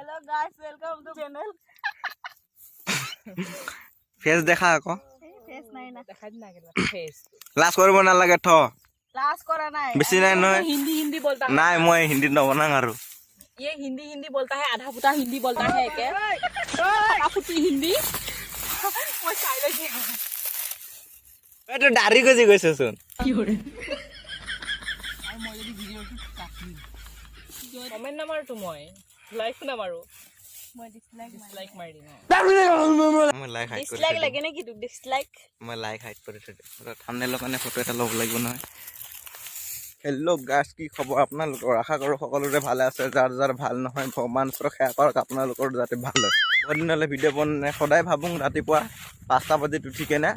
Hello guys, welcome to channel. Face দেখা আকৌ Face নাই না. দেখা দিনা কেলা ফেস লাজ কৰিব নালাগে থ Class करा ना है. বেছি নাই নহয় हिंदी बोलता है নাই মই হিন্দীত নবনাং আৰু ये हिंदी बोलता है आधा पुता हिंदी बोलता है के आधा पुती हिंदी मैं चाइले के এইটো দাড়ি গজি গৈছেচোন কি কৰে আৰু মই যদি ভিডিওটো কাটি কমেন্ট না মাৰো মই লাইক না মাৰো मैं dislike মাৰি দিম মই লাইক হাইড কৰি dislike लगे ना कि तू dislike. মই লাইক হাইড কৰি থৈ থাম্বনেইলৰ কাৰণে ফটো এটা ল'ব লাগিব নহয় হেল্ল' গাইছ কি খবৰ আপোনালোকৰ আশা কৰোঁ সকলোৰে ভালে আছে যাৰ যাৰ ভাল নহয় ভগৱান ঈশ্বৰক সেৱা কৰক আপোনালোকৰ যাতে ভাল হয় বহুত দিনলৈ ভিডিঅ' বনাই সদায় ভাবোঁ ৰাতিপুৱা 5টা বজাত উঠি কেনে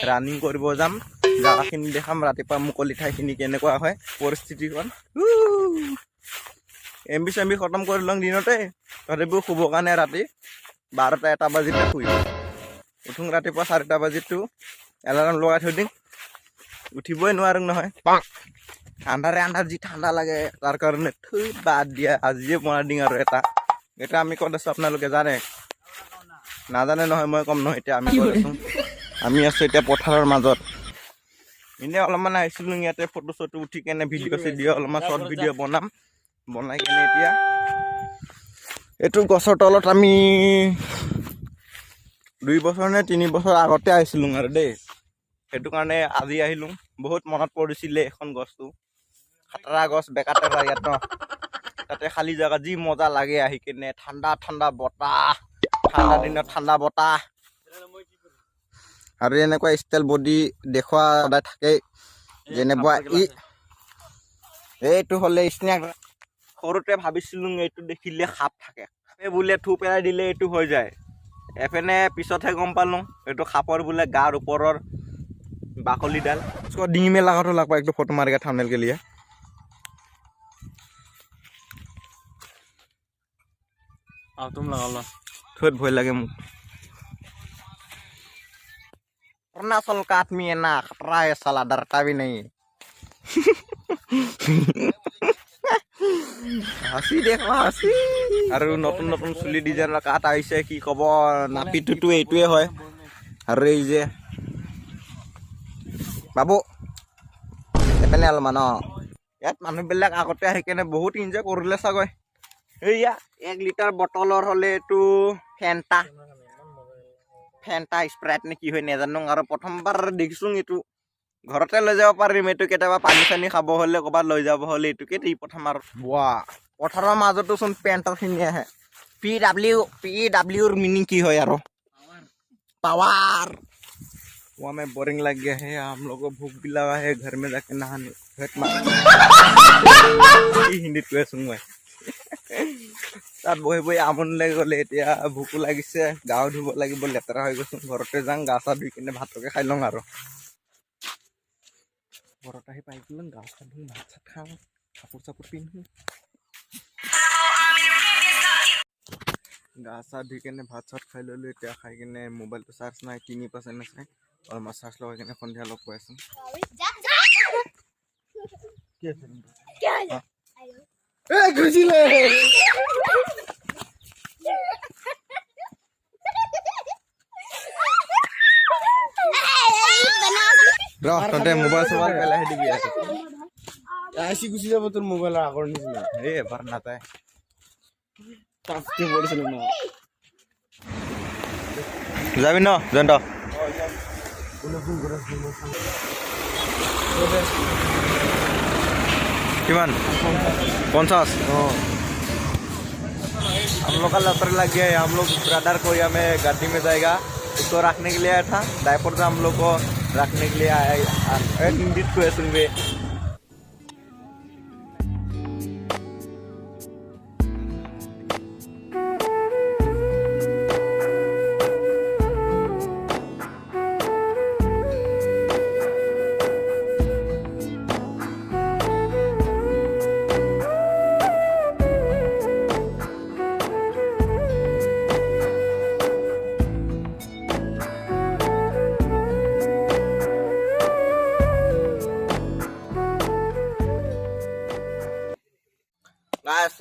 ৰানিং কৰিব যাম জাগাখিনি দেখাম ৰাতিপুৱা মুকলি ঠাইখিনি কেনেকুৱা হয় পৰিস্থিতিখন এমবি চেমবি খতম কৰি লওঁ দিনতে তথাপিও শুবৰ কাৰণে ৰাতি 12টা 1টা বাজিতে শুই উঠোঁ ৰাতিপুৱা 4টা বাজিতো এলাৰ্ম লগাই থৈ দিম উঠিবই নোৱাৰোঁ নহয় আন্ধাৰে যি ঠাণ্ডা লাগে তাৰ কাৰণে থৈ বাদ দিয়া আজিয়ে বনাই দিম আৰু এটা আমি ক'ত আছোঁ আপোনালোকে জানে নাজানে নহয় মই কম নহয় এতিয়া আমি ক'ত আছোঁ আমি আছোঁ এতিয়া পথাৰৰ মাজত এনেই অলপমান আহিছিলোঁ ইয়াতে ফটো চটো উঠি কেনে ভিডিঅ' অলপমান শ্বৰ্ট ভিডিঅ' বনাই কেনে এতিয়া এইটো গছৰ তলত আমি 2 বছৰ নে 3 বছৰ আগতে আহিছিলোঁ আৰু দেই সেইটো কাৰণে আজি আহিলোঁ বহুত মনত পৰিছিলে এখন গছটো খাতৰা গছ বেকাতেৰা ইয়াত ন তাতে খালী জেগা যি মজা লাগে আহি কেনে ঠাণ্ডা বতাহ ঠাণ্ডা দিনত ঠাণ্ডা বতাহ আৰু এনেকুৱা ষ্টাইল বডি দেখুওৱা সদায় থাকে যেনেকুৱা এইটো হ'লে স্নেক সৰুতে ভাবিছিলোঁ এইটো দেখিলে সাপ থাকে এই বোলে থু পেলাই দিলে এইটো হৈ যায় এফেনে পিছতহে গম পালোঁ এইটো সাপৰ বোলে গাৰ ওপৰৰ বাকলিডাল ডিঙি में लगा तो लगभग एक तो फोटो मारेगा थंबनेल के लिए तुम लगा लो थोड़ा भय लगे मुझ अरुणाचल का आदमी है ना खतरा है साला डरता भी नहीं হাসি দেখো হাসি আৰু নতুন চুলি ডিজাইনৰ কাট আহিছে কি ক'ব নাপিটোতো এইটোৱে হয় আৰু এই যে বাবু এপেনে অলপমান ইয়াত মানুহবিলাক আগতে আহি কেনে বহুত এনজয় কৰিলে চাগৈ এইয়া 1 লিটাৰ বটলৰ হ'লে এইটো ফেণ্টা স্প্ৰাইট নে কি হয় নাজানো আৰু প্ৰথমবাৰ দেখিছোঁ এইটো ঘৰতে লৈ যাব পাৰিম এইটো কেতিয়াবা পানী চানী খাব হ'লে ক'ৰবাত লৈ যাব হ'লে এইটোকে দি প্ৰথম আৰু ৱাহ পথাৰৰ মাজতো চোন পেণ্টাৰখিনি আহে PWৰ মিনিং কি হয় আৰু पावर वो हमें बोरिंग लग गया है हम लोग को भूख भी लगा है घर में जाके नहाने हिंदी तो सुनवाई তাত বহি আমন লাগি গ'লে এতিয়া ভোকো লাগিছে গাও ধুব লাগিব লেতেৰা হৈ গৈছোঁ ঘৰতে যাওঁ গা চা ধুই কিনে ভাতকে খাই লওঁ আৰু ঘৰত আহি পাই গ'লোঁ গা চা ধুই ভাত চাত খাওঁ কাপোৰ চাপোৰ পিন্ধো গা চা ধুই কেনে ভাত চাত খাই ল'লোঁ এতিয়া খাই কিনে মোবাইলটো চাৰ্জ নাই 3% আছে অলপমান চাৰ্জ লগাই কিনে সন্ধিয়া লগ পাই আছোঁ কি আছে খুজিলে তহঁতে মোবাইল চোবাইল পেলাই দিবি ऐसी गुसी যাব তোর মোবাইল আগৰ নিচিনা এই এবাৰ নাপায় টাফকে পড়ছিল না যাবি ন জয়ন্ত किमान 50 हम लोग का लतर लग गया है हम लोग ब्रदर को हमें गाड़ी में जाएगा उसको रखने के लिए आया था डायपर से हम लोग को रखने के लिए आया हिंदी को सुनवे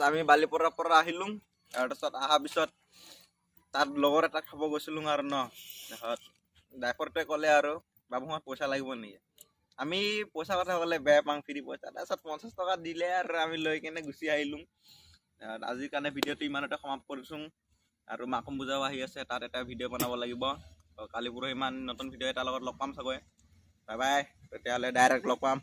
আমি বালিপৰাৰ পৰা আহিলোঁ তাৰপিছত অহাৰ পিছত তাত লগৰ এটা খাব গৈছিলোঁ আৰু ন তাৰপিছত ড্ৰাইভাৰটোৱে ক'লে আৰু বাবুহঁত পইচা লাগিব নেকি আমি পইচা কথা ক'লে বেয়া পাওঁ ফ্ৰী পইচা তাৰপিছত 50 টকা দিলে আৰু আমি লৈ কেনে গুচি আহিলোঁ আজিৰ কাৰণে ভিডিঅ'টো ইমানতে সমাপ্ত কৰিছোঁ আৰু মাকুম পূজাও আহি আছে তাত এটা ভিডিঅ' বনাব লাগিব কালি পৰহি ইমান নতুন ভিডিঅ' এটাৰ লগত লগ পাম চাগৈ বাই বাই তেতিয়াহ'লে ডাইৰেক্ট লগ পাম